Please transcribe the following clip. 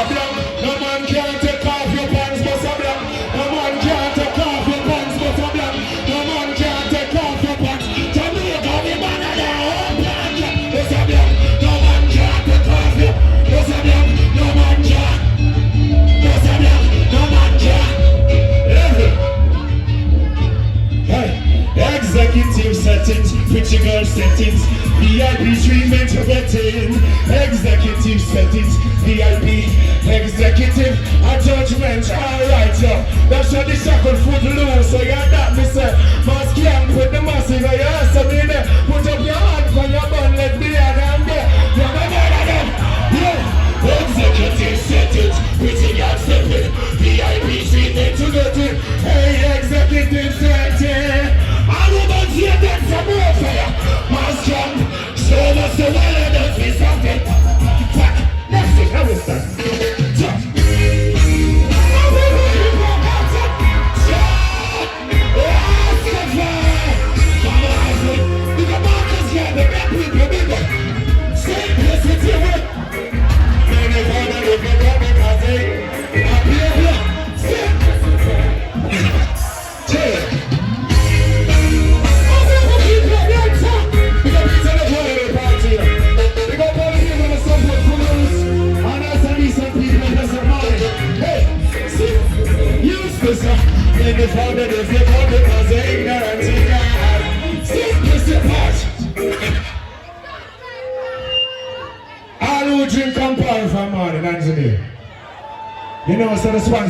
a blank. No man can't take off your pants, bust a blank. No man can't take off your pants, bust a blank. No man can't take off your pants. Jamaica, the man of the whole plant, bust a blank. No man can't take off your, bust a blank. No man can't, bust a blank. No man can't. Hey, executive settings, pretty girl settings, VIP treatment to get in. Executive settings, VIP, executive, a judgment, alright yo. That's how the shackle footloose, so you that me say. Mas Camp with the massive, you hear something there. Put up your hand on your bun, let's be a damn there. You're the man of them, yeah. Executive settings, pretty girl settings, VIP treatment to get in. Hey, executive settings. I would hear that from warfare. Mas Camp, show us the way of the face of it. Fuck, let's see how it's done. Jump. In the phone that is the phone because they ignorant in God. Simplicity part. All who drink and pour from morning, Anthony. You know, so the sponsor.